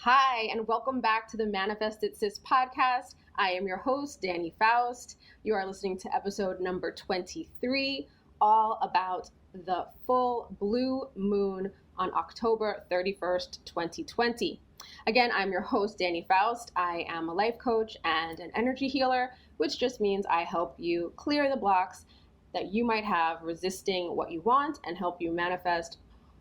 Hi, and welcome back to the Manifest It Sis podcast. I am your host, Dani Faust. You are listening to episode number 23, all about the full blue moon on October 31st, 2020. Again, I'm your host, Dani Faust. I am a life coach and an energy healer, which just means I help you clear the blocks that you might have resisting what you want and help you manifest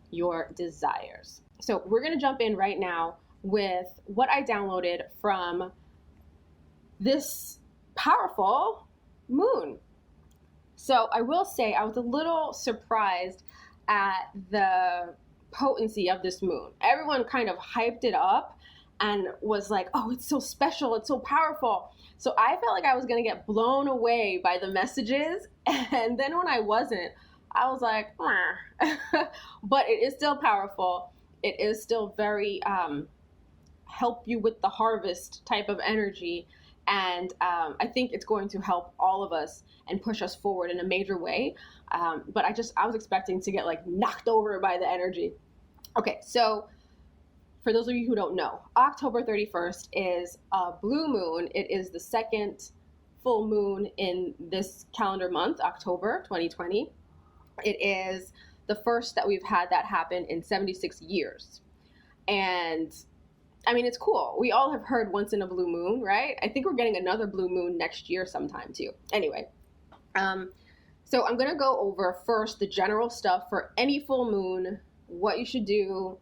your desires. So we're going to jump in right now with what I downloaded from this powerful moon. So I will say I was a little surprised at the potency of this moon. Everyone kind of hyped it up and was like, oh, it's so special, it's so powerful. So I felt like I was going to get blown away by the messages. And then when I wasn't, I was like, but it is still powerful. It is still very help you with the harvest type of energy. And I think it's going to help all of us and push us forward in a major way. But I was expecting to get like knocked over by the energy. Okay, so for those of you who don't know, October 31st is a blue moon. It is the second full moon in this calendar month, October 2020. It is the first that we've had that happen in 76 years. And I mean, it's cool. We all have heard once in a blue moon, right? I think we're getting another blue moon next year sometime too. Anyway, so I'm going to go over first the general stuff for any full moon, what you should do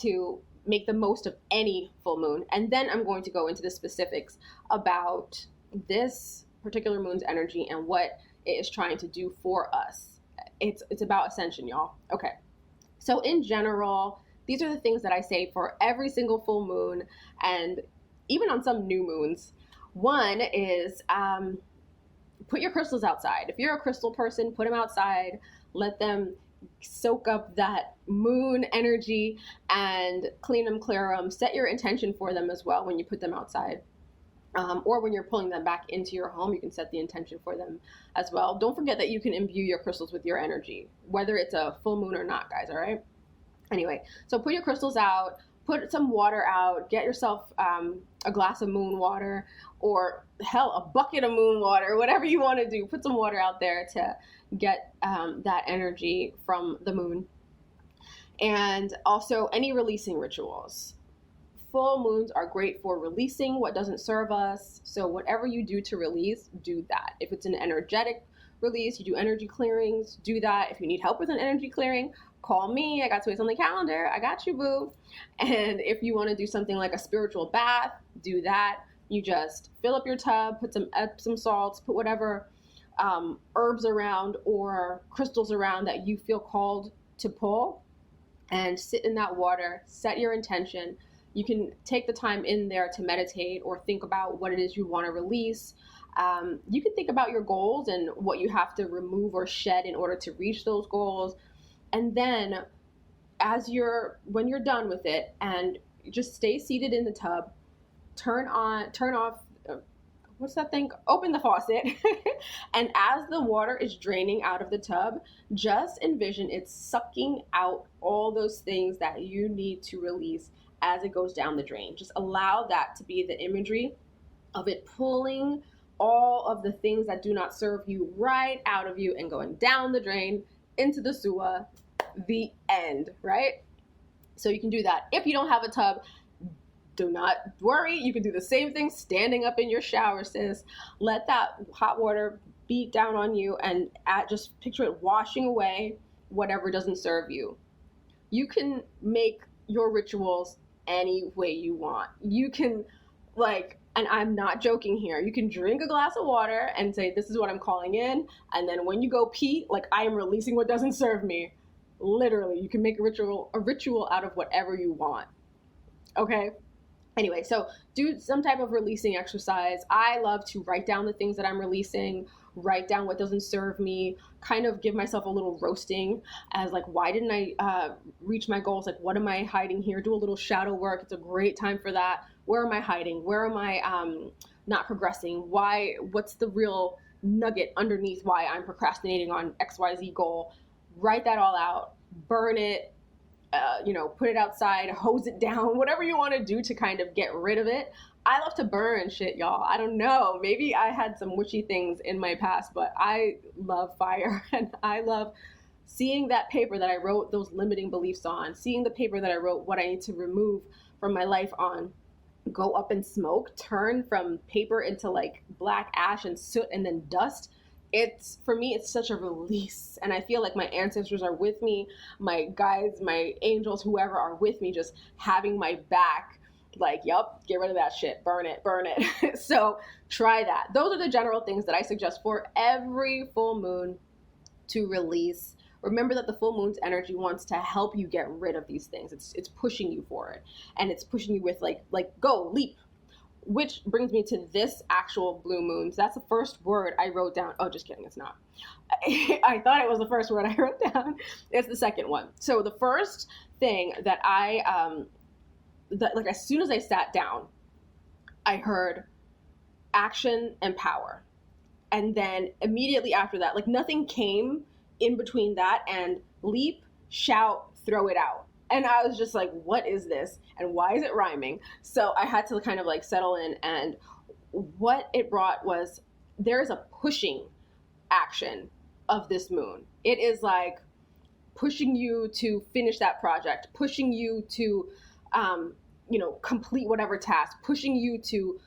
to make the most of any full moon. And then I'm going to go into the specifics about this particular moon's energy and what it is trying to do for us. It's about ascension, y'all. Okay. So in general, these are the things that I say for every single full moon and even on some new moons. One is put your crystals outside. If you're a crystal person, put them outside. Let them soak up that moon energy and clean them, clear them. Set your intention for them as well when you put them outside. Or when you're pulling them back into your home, you can set the intention for them as well. Don't forget that you can imbue your crystals with your energy, whether it's a full moon or not, guys, all right? Anyway, so put your crystals out, put some water out, get yourself a glass of moon water, or hell, a bucket of moon water, whatever you want to do. Put some water out there to get that energy from the moon. And also any releasing rituals. Full moons are great for releasing what doesn't serve us. So whatever you do to release, do that. If it's an energetic release, you do energy clearings, do that. If you need help with an energy clearing, call me. I got space on the calendar. I got you, boo. And if you want to do something like a spiritual bath, do that. You just fill up your tub, put some Epsom salts, put whatever herbs around or crystals around that you feel called to pull, and sit in that water. Set your intention. You can take the time in there to meditate or think about what it is you want to release. You can think about your goals and what you have to remove or shed in order to reach those goals. And then when you're done with it, and just stay seated in the tub, turn off, what's that thing? Open the faucet. And as the water is draining out of the tub, just envision it's sucking out all those things that you need to release as it goes down the drain. Just allow that to be the imagery of it pulling all of the things that do not serve you right out of you and going down the drain into the sewer. The end, right? So you can do that. If you don't have a tub, do not worry. You can do the same thing standing up in your shower, sis. Let that hot water beat down on you and just picture it washing away whatever doesn't serve you. You can make your rituals any way you want. You can, and I'm not joking here, you can drink a glass of water and say, this is what I'm calling in. And then when you go pee, I am releasing what doesn't serve me. Literally, you can make a ritual out of whatever you want. Okay? Anyway, so do some type of releasing exercise. I love to write down the things that I'm releasing, write down what doesn't serve me, kind of give myself a little roasting as why didn't I reach my goals? What am I hiding here? Do a little shadow work. It's a great time for that. Where am I hiding? Where am I not progressing? What's the real nugget underneath why I'm procrastinating on XYZ goal? Write that all out, burn it, put it outside, hose it down, whatever you want to do to kind of get rid of it. I love to burn shit, y'all. I don't know. Maybe I had some witchy things in my past, but I love fire, and I love seeing that paper that I wrote those limiting beliefs on, seeing the paper that I wrote what I need to remove from my life on, go up in smoke, turn from paper into like black ash and soot and then dust. For me, it's such a release. And I feel like my ancestors are with me, my guides, my angels, whoever are with me, just having my back. Like, yup, get rid of that shit. Burn it. So try that. Those are the general things that I suggest for every full moon to release. Remember that the full moon's energy wants to help you get rid of these things. It's pushing you for it. And it's pushing you with like go, leap. Which brings me to this actual blue moon. So that's the first word I wrote down. Oh, just kidding. It's not. I thought it was the first word I wrote down. It's the second one. So the first thing that as soon as I sat down, I heard action and power. And then immediately after that, like nothing came in between that and leap, shout, throw it out. And I was just like, what is this? And why is it rhyming? So I had to kind of like settle in. And what it brought was there is a pushing action of this moon. It is like pushing you to finish that project, pushing you to, complete whatever task, pushing you to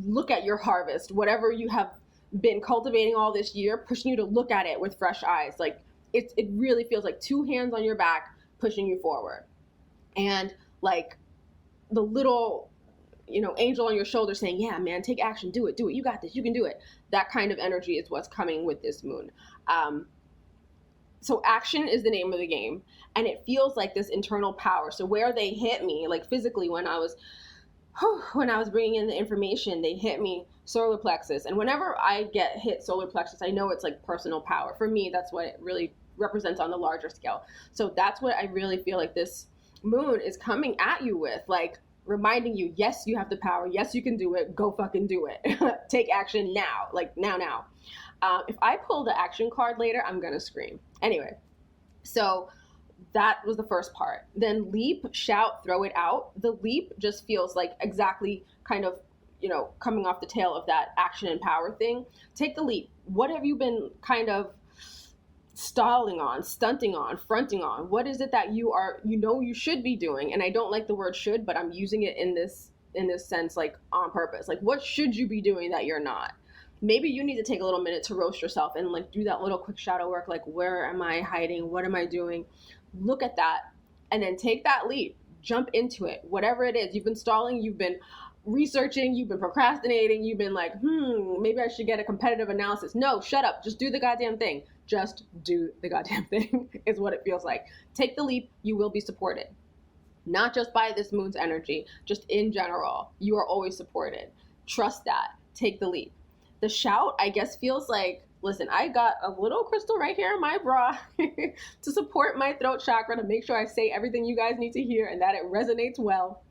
look at your harvest, whatever you have been cultivating all this year, pushing you to look at it with fresh eyes. Like it really feels like two hands on your back, pushing you forward. And like the little, angel on your shoulder saying, yeah, man, take action, do it. You got this, you can do it. That kind of energy is what's coming with this moon. So action is the name of the game. And it feels like this internal power. So where they hit me, like physically when I was bringing in the information, they hit me solar plexus. And whenever I get hit solar plexus, I know it's like personal power. For me, that's what it really represents on the larger scale. So that's what I really feel like this moon is coming at you with, like reminding you, yes, you have the power. Yes, you can do it. Go fucking do it. Take action now, like now. If I pull the action card later, I'm going to scream. Anyway, so that was the first part. Then leap, shout, throw it out. The leap just feels like exactly kind of, coming off the tail of that action and power thing. Take the leap. What have you been kind of stalling on, stunting on, fronting on? What is it that you should be doing? And I don't like the word should, but I'm using it in this sense, like on purpose. Like what should you be doing that you're not? Maybe you need to take a little minute to roast yourself and like do that little quick shadow work. Like, where am I hiding? What am I doing? Look at that and then take that leap, jump into it. Whatever it is, you've been stalling, you've been researching, you've been procrastinating, you've been like, maybe I should get a competitive analysis. No, shut up. Just do the goddamn thing. Just do the goddamn thing is what it feels like. Take the leap. You will be supported. Not just by this moon's energy, just in general. You are always supported. Trust that. Take the leap. The shout, I guess, feels like, listen, I got a little crystal right here in my bra to support my throat chakra, to make sure I say everything you guys need to hear and that it resonates well.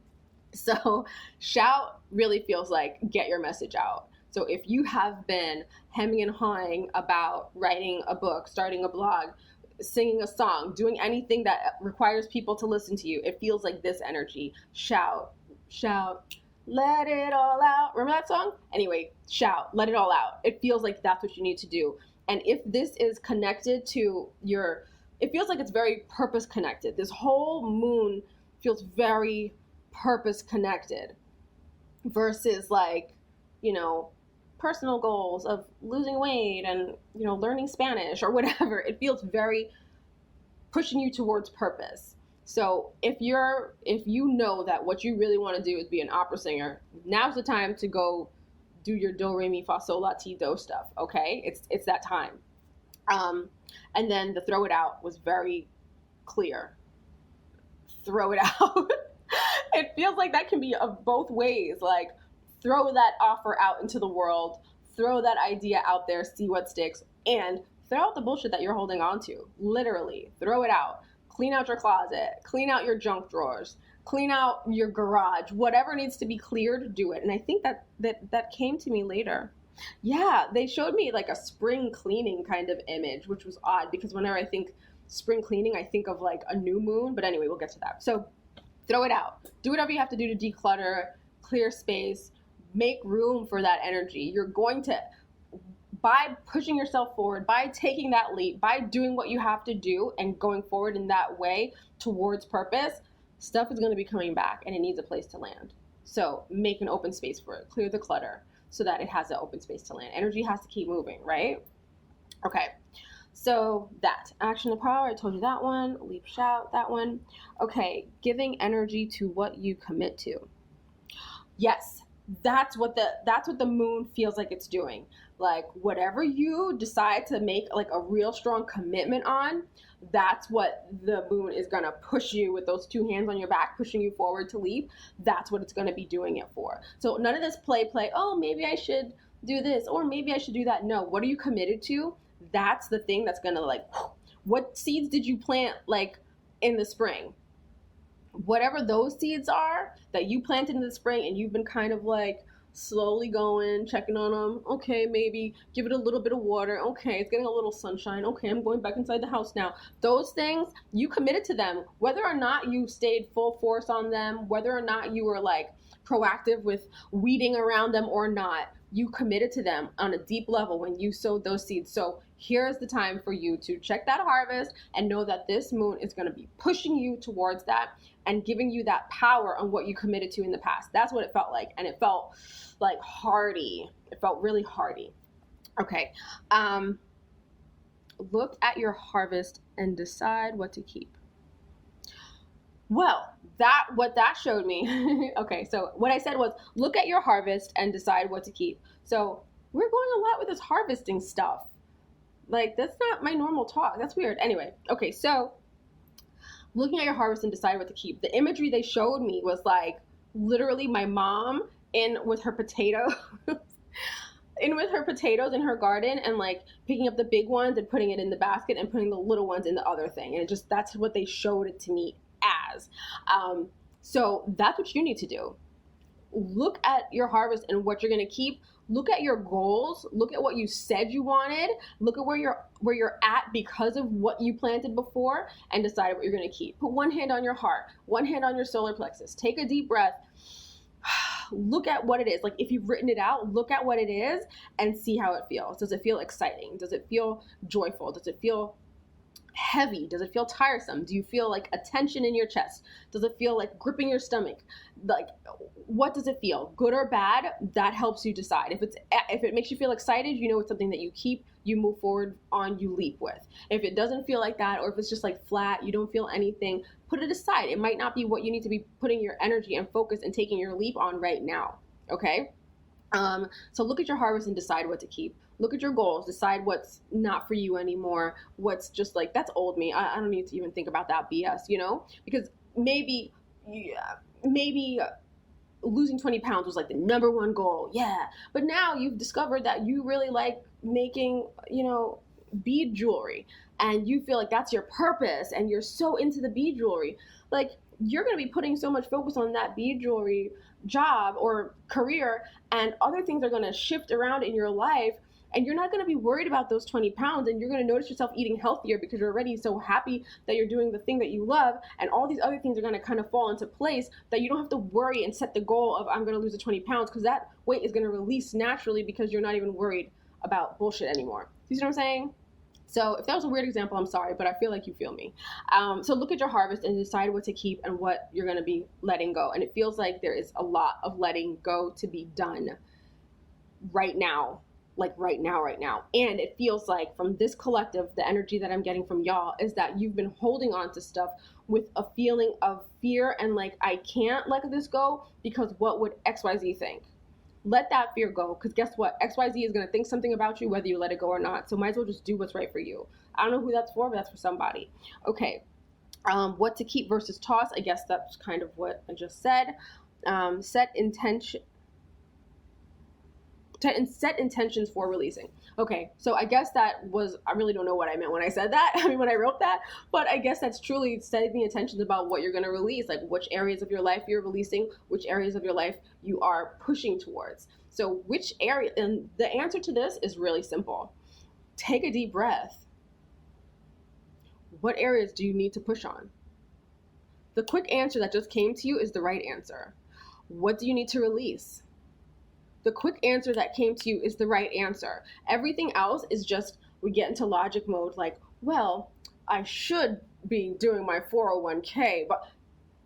So shout really feels like get your message out. So if you have been hemming and hawing about writing a book, starting a blog, singing a song, doing anything that requires people to listen to you, it feels like this energy. Shout, let it all out. Remember that song? Anyway, shout, let it all out. It feels like that's what you need to do. And if this is connected to it feels like it's very purpose connected. This whole moon feels very purpose connected versus like, personal goals of losing weight and, learning Spanish or whatever. It feels very pushing you towards purpose. So if you know that what you really want to do is be an opera singer, now's the time to go do your do, re, mi, fa, sol, la, ti, do stuff. Okay. It's that time. And then the throw it out was very clear. Throw it out. It feels like that can be of both ways. Like throw that offer out into the world, throw that idea out there, see what sticks, and throw out the bullshit that you're holding on to. Literally, throw it out. Clean out your closet, clean out your junk drawers, clean out your garage, whatever needs to be cleared, do it. And I think that came to me later. Yeah, they showed me like a spring cleaning kind of image, which was odd because whenever I think spring cleaning, I think of like a new moon, but anyway, we'll get to that. So throw it out. Do whatever you have to do to declutter, clear space, make room for that energy. You're going to, by pushing yourself forward, by taking that leap, by doing what you have to do and going forward in that way towards purpose, stuff is going to be coming back and it needs a place to land. So make an open space for it. Clear the clutter so that it has an open space to land. Energy has to keep moving, right? Okay. So that action of power, I told you that one. Leap, shout, that one. Okay. Giving energy to what you commit to. Yes. That's what the moon feels like it's doing. Like whatever you decide to make like a real strong commitment on, that's what the moon is going to push you with those two hands on your back, pushing you forward to leap. That's what it's going to be doing it for. So none of this play, oh, maybe I should do this or maybe I should do that. No, what are you committed to? That's the thing that's going to like, what seeds did you plant like in the spring? Whatever those seeds are that you planted in the spring and you've been kind of like slowly going, checking on them. Okay, maybe give it a little bit of water. Okay, it's getting a little sunshine. Okay, I'm going back inside the house now. Those things, you committed to them. Whether or not you stayed full force on them, whether or not you were like proactive with weeding around them or not, you committed to them on a deep level when you sowed those seeds. So here's the time for you to check that harvest and know that this moon is going to be pushing you towards that and giving you that power on what you committed to in the past. That's what it felt like. And it felt like hearty. It felt really hearty. Okay. Look at your harvest and decide what to keep. Well, what that showed me, okay, so what I said was look at your harvest and decide what to keep. So we're going a lot with this harvesting stuff. Like, that's not my normal talk. That's weird. Anyway, okay, so looking at your harvest and decide what to keep. The imagery they showed me was like literally my mom in with her potatoes. In with her potatoes in her garden and like picking up the big ones and putting it in the basket and putting the little ones in the other thing. And that's what they showed it to me as. So that's what you need to do. Look at your harvest and what you're going to keep. Look at your goals. Look at what you said you wanted. Look at where you're at because of what you planted before and decide what you're going to keep. Put one hand on your heart, one hand on your solar plexus. Take a deep breath. Look at what it is. Like if you've written it out, look at what it is and see how it feels. Does it feel exciting? Does it feel joyful? Does it feel heavy? Does it feel tiresome? Do you feel like a tension in your chest? Does it feel like gripping your stomach? Like, what does it feel? Good or bad? That helps you decide. If it makes you feel excited, you know it's something that you keep, you move forward on, you leap with. If it doesn't feel like that, or if it's just like flat, you don't feel anything, put it aside. It might not be what you need to be putting your energy and focus and taking your leap on right now. Okay? So look at your harvest and decide what to keep. Look at your goals, decide what's not for you anymore, what's just like, that's old me. I don't need to even think about that BS, you know? Because maybe losing 20 pounds was like the number one goal. Yeah. But now you've discovered that you really like making, bead jewelry and you feel like that's your purpose and you're so into the bead jewelry. Like you're going to be putting so much focus on that bead jewelry job or career and other things are going to shift around in your life. And you're not going to be worried about those 20 pounds and you're going to notice yourself eating healthier because you're already so happy that you're doing the thing that you love. And all these other things are going to kind of fall into place that you don't have to worry and set the goal of I'm going to lose the 20 pounds because that weight is going to release naturally because you're not even worried about bullshit anymore. You see what I'm saying? So if that was a weird example, I'm sorry, but I feel like you feel me. So look at your harvest and decide what to keep and what you're going to be letting go. And it feels like there is a lot of letting go to be done right now. Like right now. And it feels like from this collective, the energy that I'm getting from y'all is that you've been holding on to stuff with a feeling of fear and like, I can't let this go because what would XYZ think? Let that fear go because guess what? XYZ is going to think something about you whether you let it go or not. So might as well just do what's right for you. I don't know who that's for, but that's for somebody. Okay. What to keep versus toss. I guess that's kind of what I just said. Set intentions for releasing. Okay, so I guess I really don't know what I meant when I said that. I mean, when I wrote that, but I guess that's truly setting the intentions about what you're going to release, like which areas of your life you're releasing, which areas of your life you are pushing towards. So which area, and the answer to this is really simple. Take a deep breath. what areas do you need to push on? The quick answer that just came to you is the right answer. What do you need to release? The quick answer that came to you is the right answer. Everything else is just, we get into logic mode like, well, I should be doing my 401k, but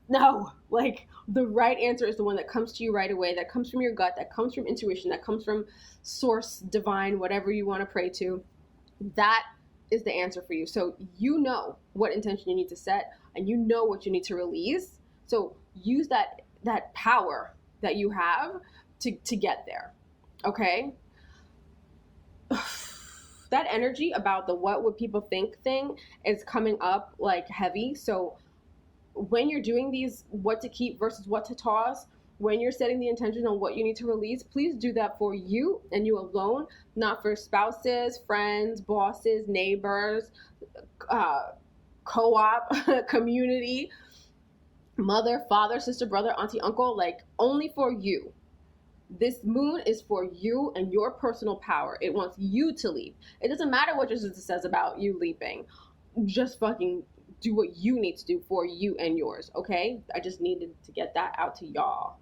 no, like the right answer is the one that comes to you right away, that comes from your gut, that comes from intuition, that comes from source, divine, whatever you want to pray to. That is the answer for you. So you know what intention you need to set, and you know what you need to release. So use that power that you have to get there. Okay? That energy about the what would people think thing is coming up like heavy. So when you're doing these what to keep versus what to toss, when you're setting the intention on what you need to release, please do that for you and you alone, not for spouses, friends, bosses, neighbors, co-op, community, mother, father, sister, brother, auntie, uncle, like only for you. This moon is for you and your personal power. It wants you to leap. It doesn't matter what your sister says about you leaping. Just fucking do what you need to do for you and yours, okay? I just needed to get that out to y'all.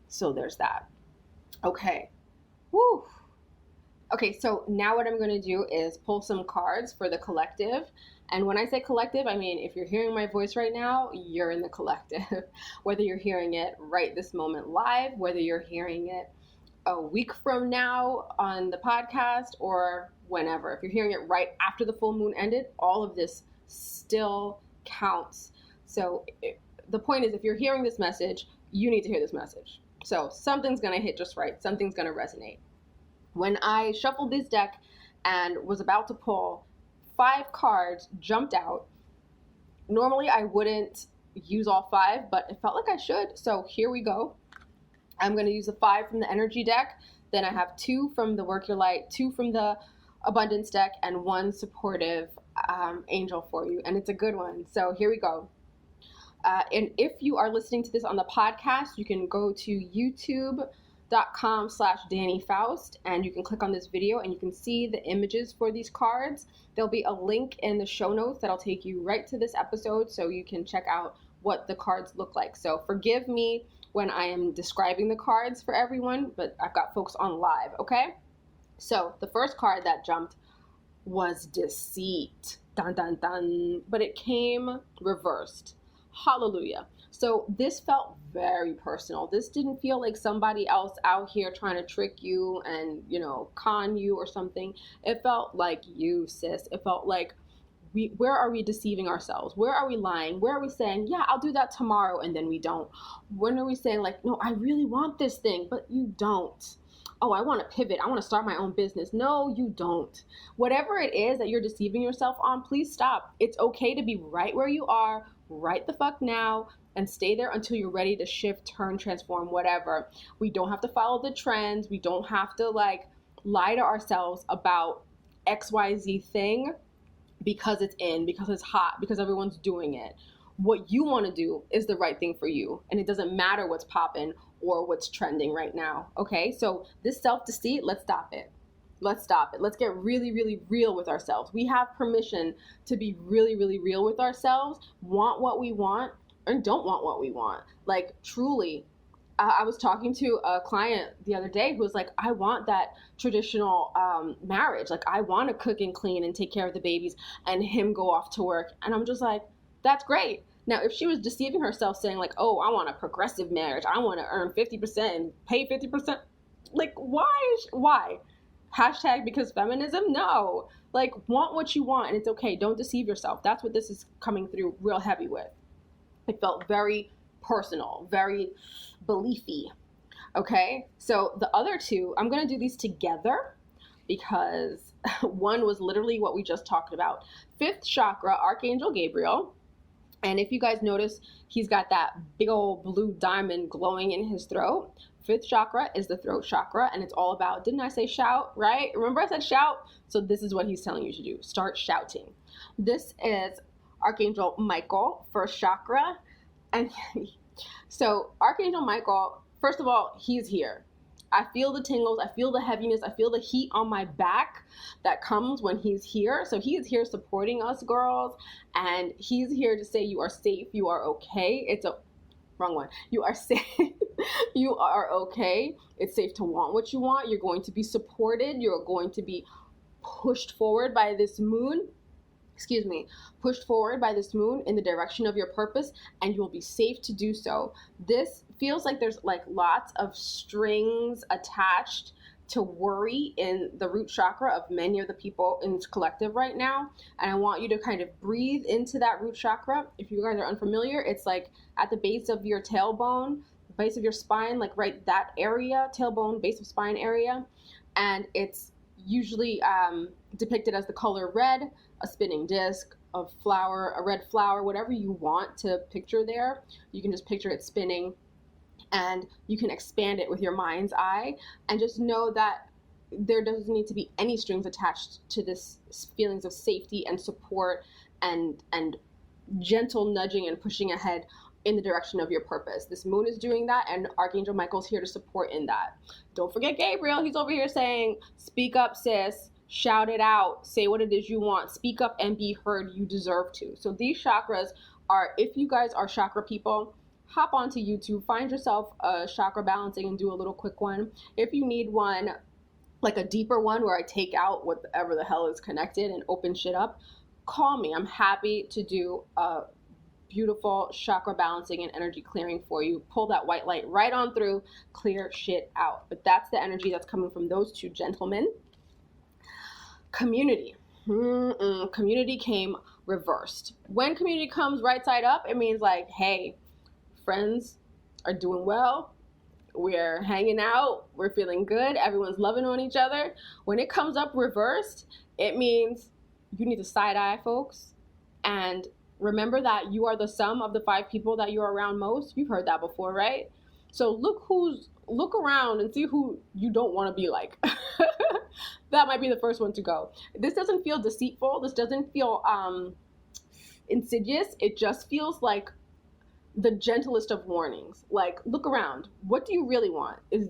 So there's that. Okay. Woo. Okay, so now what I'm going to do is pull some cards for the collective. And when I say collective, I mean, if you're hearing my voice right now, you're in the collective. Whether you're hearing it right this moment live, whether you're hearing it a week from now on the podcast, or whenever. If you're hearing it right after the full moon ended, all of this still counts. So the point is, if you're hearing this message, you need to hear this message. So something's going to hit just right. Something's going to resonate. When I shuffled this deck and was about to pull, 5 cards jumped out. Normally I wouldn't use all 5, but it felt like I should. So here we go. I'm going to use the 5 from the energy deck. Then I have 2 from the Work Your Light, 2 from the abundance deck, and 1 supportive angel for you. And it's a good one. So here we go. And if you are listening to this on the podcast, you can go to youtube.com/Dani Faust, and you can click on this video and you can see the images for these cards. There'll be a link in the show notes that'll take you right to this episode so you can check out what the cards look like. So forgive me when I am describing the cards for everyone, but I've got folks on live, okay? So the first card that jumped was deceit. Dun, dun, dun. But it came reversed. Hallelujah. So this felt very personal. This didn't feel like somebody else out here trying to trick you and, con you or something. It felt like you, sis. It felt like, where are we deceiving ourselves? Where are we lying? Where are we saying, yeah, I'll do that tomorrow, and then we don't? When are we saying like, no, I really want this thing, but you don't? Oh, I want to pivot. I want to start my own business. No, you don't. Whatever it is that you're deceiving yourself on, please stop. It's okay to be right where you are, right the fuck now, and stay there until you're ready to shift, turn, transform, whatever. We don't have to follow the trends. We don't have to lie to ourselves about XYZ thing because it's in, because it's hot, because everyone's doing it. What you want to do is the right thing for you, and it doesn't matter what's popping or what's trending right now, okay? So this self-deceit, let's stop it. Let's stop it. Let's get really, really real with ourselves. We have permission to be really, really real with ourselves, want what we want, and don't want what we want. Like, truly, I was talking to a client the other day who was like, I want that traditional marriage. Like, I want to cook and clean and take care of the babies and him go off to work. And I'm just like, that's great. Now, if she was deceiving herself saying like, oh, I want a progressive marriage, I want to earn 50% and pay 50%, like, why? Hashtag because feminism? No. Like, want what you want, and it's okay. Don't deceive yourself. That's what this is coming through real heavy with. It felt very personal, very beliefy. Okay, so the other 2, I'm going to do these together because one was literally what we just talked about. 5th chakra, Archangel Gabriel. And if you guys notice, he's got that big old blue diamond glowing in his throat. 5th chakra is the throat chakra, and it's all about, didn't I say shout, right? Remember I said shout? So this is what he's telling you to do. Start shouting. This is Archangel Michael, 1st chakra. And so Archangel Michael, first of all, he's here. I feel the tingles, I feel the heaviness, I feel the heat on my back that comes when he's here. So he is here supporting us, girls, and he's here to say you are safe, you are okay. It's a wrong one. You are safe. You are okay. It's safe to want what you want. You're going to be supported. You're going to be pushed forward by this moon. Pushed forward by this moon in the direction of your purpose, and you'll be safe to do so. This feels like there's like lots of strings attached to worry in the root chakra of many of the people in this collective right now. And I want you to kind of breathe into that root chakra. If you guys are unfamiliar, it's like at the base of your tailbone, base of your spine, like right that area, tailbone, base of spine area. And it's usually depicted as the color red, a spinning disc, a flower, a red flower, whatever you want to picture there. You can just picture it spinning, and you can expand it with your mind's eye, and just know that there doesn't need to be any strings attached to this feelings of safety and support and gentle nudging and pushing ahead in the direction of your purpose. This moon is doing that, and Archangel Michael's here to support in that. Don't forget Gabriel. He's over here saying, speak up, sis. Shout it out. Say what it is you want. Speak up and be heard. You deserve to. So these chakras are, if you guys are chakra people, hop onto YouTube, find yourself a chakra balancing and do a little quick one. If you need one, like a deeper one where I take out whatever the hell is connected and open shit up, call me. I'm happy to do a beautiful chakra balancing and energy clearing for you. Pull that white light right on through, clear shit out. But that's the energy that's coming from those two gentlemen. Community. Community came reversed. When community comes right side up, it means like, hey, friends are doing well. We're hanging out. We're feeling good. Everyone's loving on each other. When it comes up reversed, it means you need to side eye folks. And remember that you are the sum of the 5 people that you're around most. You've heard that before, right? So look around and see who you don't want to be like. That might be the first one to go. This doesn't feel deceitful. This doesn't feel insidious. It just feels like the gentlest of warnings. Like, look around. What do you really want? Is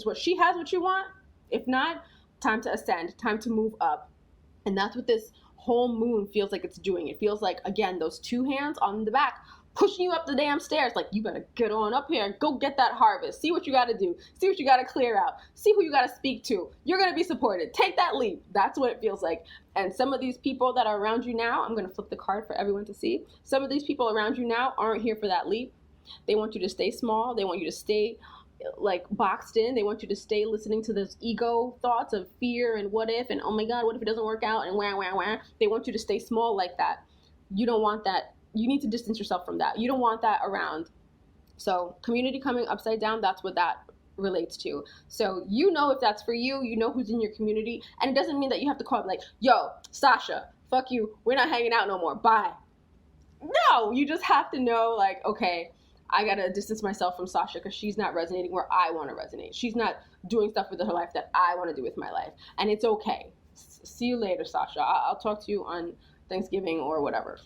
what she has what you want? If not, time to ascend, time to move up. And that's what this whole moon feels like it's doing. It feels like, again, those 2 hands on the back pushing you up the damn stairs. Like, you better get on up here and go get that harvest. See what you got to do. See what you got to clear out. See who you got to speak to. You're going to be supported. Take that leap. That's what it feels like. And some of these people that are around you now, I'm going to flip the card for everyone to see. Some of these people around you now aren't here for that leap. They want you to stay small. They want you to stay like boxed in. They want you to stay listening to those ego thoughts of fear and what if and oh my God, what if it doesn't work out and wah. They want you to stay small like that. You don't want that. You need to distance yourself from that. You don't want that around. So community coming upside down, that's what that relates to. So you know if that's for you, you know who's in your community. And it doesn't mean that you have to call it like, yo, Sasha, fuck you. We're not hanging out no more. Bye. No, you just have to know like, okay, I got to distance myself from Sasha because she's not resonating where I want to resonate. She's not doing stuff with her life that I want to do with my life. And it's okay. See you later, Sasha. I'll talk to you on Thanksgiving or whatever.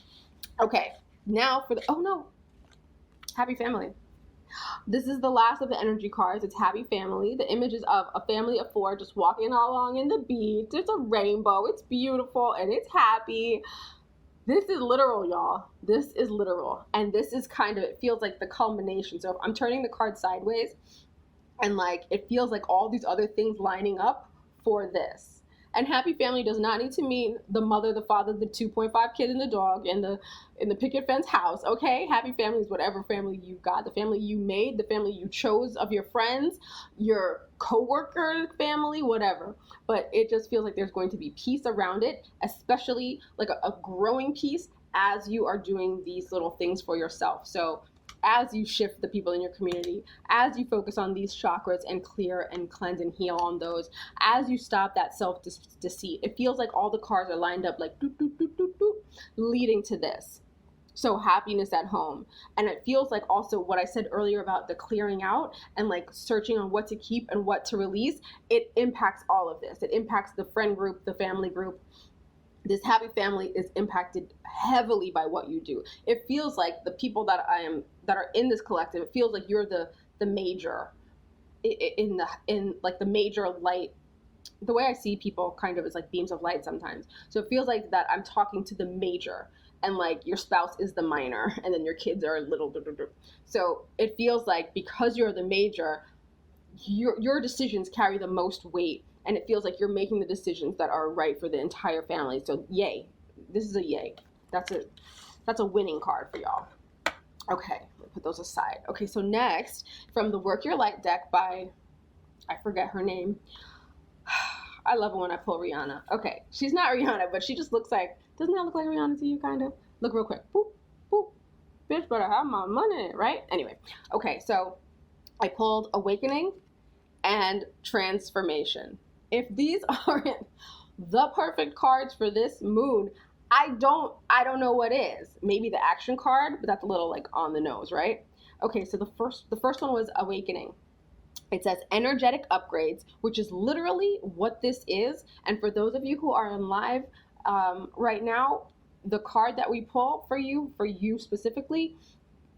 Okay, now for the, oh no, happy family. This is the last of the energy cards. It's happy family. The image is of a family of 4 just walking along in the beach. It's a rainbow. It's beautiful and it's happy. This is literal, y'all. This is literal. And this is kind of, it feels like the culmination. So if I'm turning the card sideways and like, it feels like all these other things lining up for this. And happy family does not need to mean the mother, the father, the 2.5 kids and the dog in the picket fence house, okay? Happy family is whatever family you got, the family you made, the family you chose of your friends, your coworker family, whatever. But it just feels like there's going to be peace around it, especially like a growing peace as you are doing these little things for yourself. So as you shift the people in your community, as you focus on these chakras and clear and cleanse and heal on those, as you stop that self-deceit, it feels like all the cards are lined up like doop, doop, doop, doop, doop, leading to this. So happiness at home. And it feels like also what I said earlier about the clearing out and like searching on what to keep and what to release, it impacts all of this. It impacts the friend group, the family group. This happy family is impacted heavily by what you do. It feels like the people that are in this collective, it feels like you're the major in like the major light. The way I see people kind of is like beams of light sometimes. So it feels like that I'm talking to the major, and like your spouse is the minor, and then your kids are little. So it feels like because you're the major, your decisions carry the most weight, and it feels like you're making the decisions that are right for the entire family. So yay. This is a yay. That's a winning card for y'all. Okay, let me put those aside. Okay, so next, from the Work Your Light deck by, I forget her name. I love it when I pull Rihanna. Okay, she's not Rihanna, but she just looks like, doesn't that look like Rihanna to you, kind of? Look real quick. Boop, boop. Bitch better have my money, right? Anyway, okay, so I pulled Awakening and Transformation. If these aren't the perfect cards for this moon, I don't know what is. Maybe the action card, but that's a little like on the nose, right? Okay, so the first one was Awakening. It says energetic upgrades, which is literally what this is. And for those of you who are in live right now, the card that we pull for you specifically,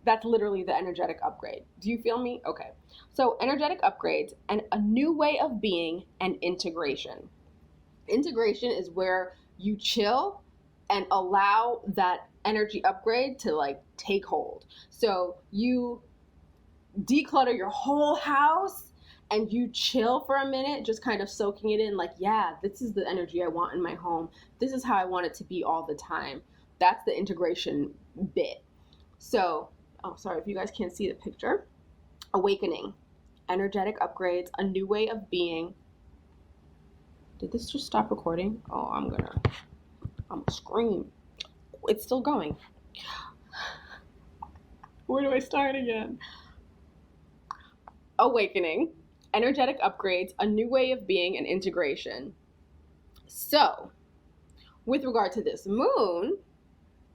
that's literally the energetic upgrade. Do you feel me? Okay. So energetic upgrades and a new way of being and integration. Integration is where you chill and allow that energy upgrade to like take hold. So you declutter your whole house and you chill for a minute, just kind of soaking it in like, yeah, this is the energy I want in my home. This is how I want it to be all the time. That's the integration bit. So, oh, sorry if you guys can't see the picture. Awakening, energetic upgrades, a new way of being. Did this just stop recording? Oh, I'm gonna scream. It's still going. Where do I start again? Awakening, energetic upgrades, a new way of being, and integration. So, with regard to this moon,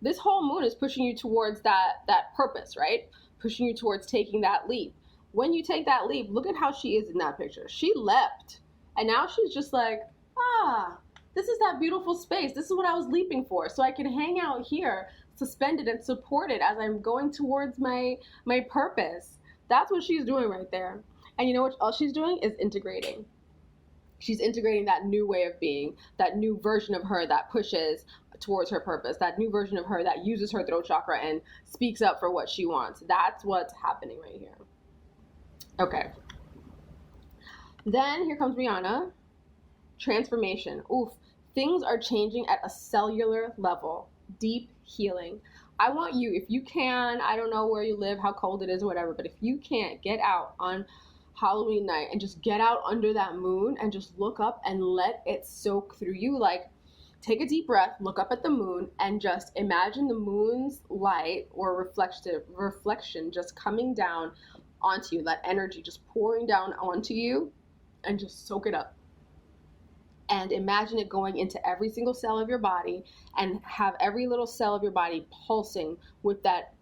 this whole moon is pushing you towards that purpose, right? Pushing you towards taking that leap. When you take that leap, look at how she is in that picture. She leapt, and now she's just like, this is that beautiful space. This is what I was leaping for. So I can hang out here, suspended and supported as I'm going towards my purpose. That's what she's doing right there. And you know what else she's doing is integrating. She's integrating that new way of being, that new version of her that pushes towards her purpose, that new version of her that uses her throat chakra and speaks up for what she wants. That's what's happening right here. Okay. Then here comes Rihanna. Transformation. Oof. Things are changing at a cellular level. Deep healing. I want you, if you can, I don't know where you live, how cold it is or whatever, but if you can't, get out on Halloween night and just get out under that moon and just look up and let it soak through you. Like, take a deep breath, look up at the moon, and just imagine the moon's light or reflection just coming down onto you, that energy just pouring down onto you, and just soak it up. And imagine it going into every single cell of your body and have every little cell of your body pulsing with that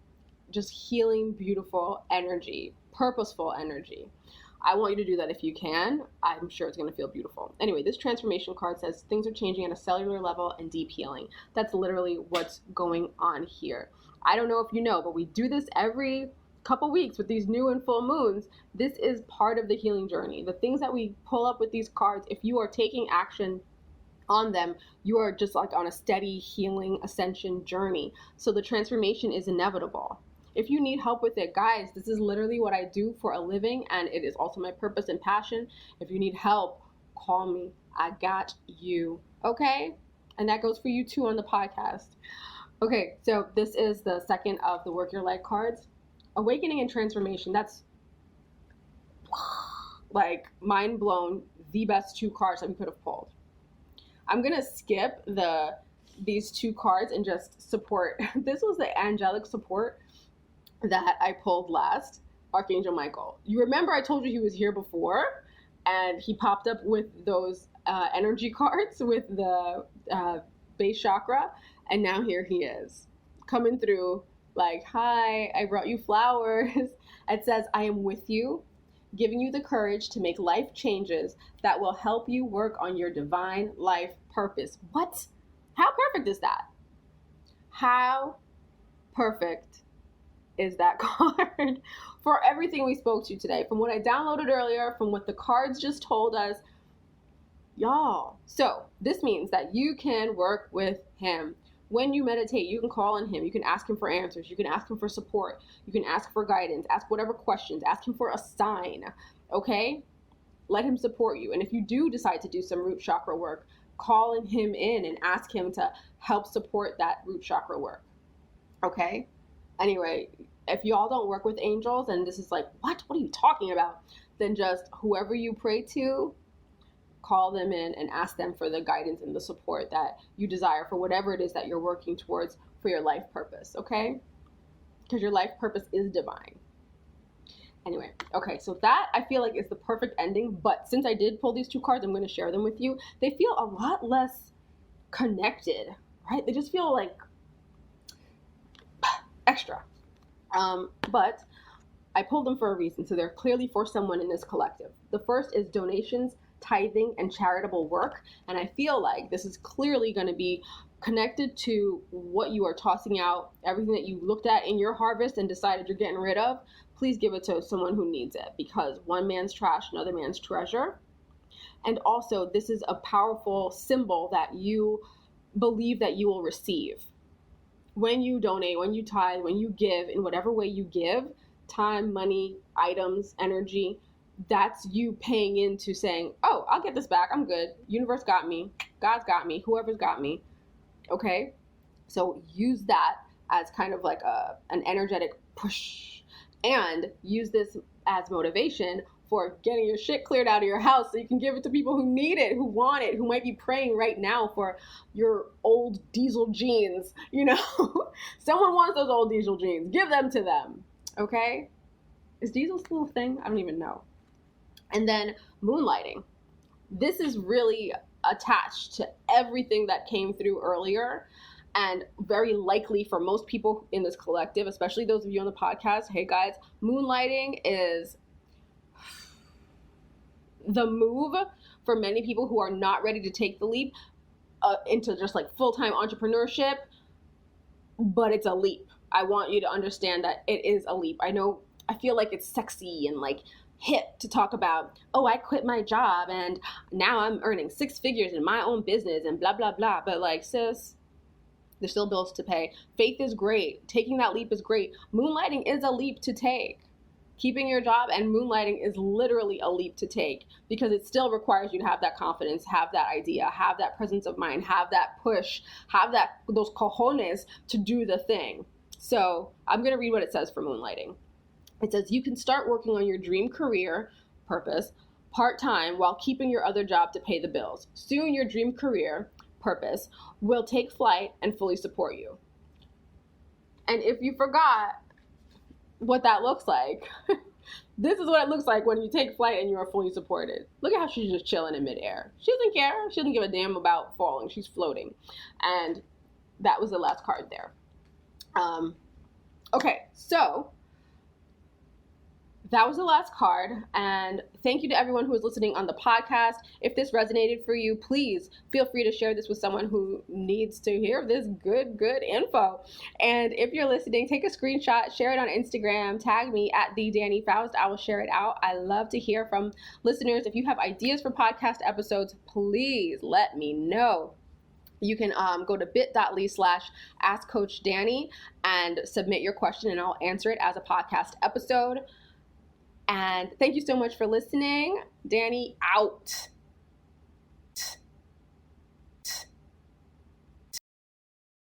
just healing, beautiful energy, purposeful energy. I want you to do that if you can. I'm sure it's going to feel beautiful. Anyway, this transformation card says things are changing at a cellular level and deep healing. That's literally what's going on here. I don't know if you know, but we do this every couple weeks with these new and full moons. This is part of the healing journey. The things that we pull up with these cards, if you are taking action on them, you are just like on a steady healing ascension journey. So the transformation is inevitable. If you need help with it, guys, this is literally what I do for a living, and it is also my purpose and passion. If you need help, call me. I got you. Okay? And that goes for you too on the podcast. Okay, so this is the second of the Work Your Light cards. Awakening and Transformation, that's like mind blown, the best two cards that we could have pulled. I'm gonna skip these two cards and just support. This was the angelic support that I pulled last, Archangel Michael. You remember I told you he was here before, and he popped up with those energy cards with the base chakra, and now here he is, coming through like, hi, I brought you flowers. It says, I am with you, giving you the courage to make life changes that will help you work on your divine life purpose. What? How perfect is that? How perfect is that card for everything we spoke to today, from what I downloaded earlier, from what the cards just told us, y'all. So this means that you can work with him. When you meditate, you can call on him. You can ask him for answers. You can ask him for support. You can ask for guidance. Ask whatever questions. Ask him for a sign, okay? Let him support you. And if you do decide to do some root chakra work, call him in and ask him to help support that root chakra work, okay? Anyway, if y'all don't work with angels and this is like, what are you talking about? Then just whoever you pray to, call them in and ask them for the guidance and the support that you desire for whatever it is that you're working towards for your life purpose, okay? Because your life purpose is divine. Anyway, okay, so that I feel like is the perfect ending, but since I did pull these two cards, I'm going to share them with you. They feel a lot less connected, right? They just feel like extra. But I pulled them for a reason, so they're clearly for someone in this collective. The first is donations, tithing, and charitable work, and I feel like this is clearly going to be connected to what you are tossing out, everything that you looked at in your harvest and decided you're getting rid of. Please give it to someone who needs it, because one man's trash, another man's treasure. And also, this is a powerful symbol that you believe that you will receive. When you donate, when you tithe, when you give, in whatever way you give, time, money, items, energy, that's you paying into saying, oh, I'll get this back. I'm good. Universe got me. God's got me. Whoever's got me. Okay? So use that as kind of like an energetic push, and use this as motivation for getting your shit cleared out of your house so you can give it to people who need it, who want it, who might be praying right now for your old diesel jeans. You know, someone wants those old diesel jeans. Give them to them. Okay? Is diesel still a thing? I don't even know. And then moonlighting. This is really attached to everything that came through earlier, and very likely for most people in this collective, especially those of you on the podcast. Hey guys, moonlighting is the move for many people who are not ready to take the leap into just like full-time entrepreneurship, but it's a leap. I want you to understand that it is a leap. I feel like it's sexy and like hip to talk about, oh, I quit my job and now I'm earning 6 figures in my own business and blah, blah, blah. But like, sis, there's still bills to pay. Faith is great. Taking that leap is great. Moonlighting is a leap to take. Keeping your job and moonlighting is literally a leap to take, because it still requires you to have that confidence, have that idea, have that presence of mind, have that push, have those cojones to do the thing. So I'm going to read what it says for moonlighting. It says, you can start working on your dream career purpose part-time while keeping your other job to pay the bills. Soon your dream career purpose will take flight and fully support you. And if you forgot what that looks like, this is what it looks like when you take flight and you are fully supported. Look at how she's just chilling in midair. She doesn't care. She doesn't give a damn about falling. She's floating. And that was the last card there. Okay, so that was the last card, and thank you to everyone who is listening on the podcast. If this resonated for you, please feel free to share this with someone who needs to hear this good info. And if you're listening, take a screenshot, share it on Instagram, tag me at the Dani Faust. I will share it out. I love to hear from listeners. If you have ideas for podcast episodes, please let me know. You can go to bit.ly/askcoachdani and submit your question, and I'll answer it as a podcast episode. And thank you so much for listening. Dani out.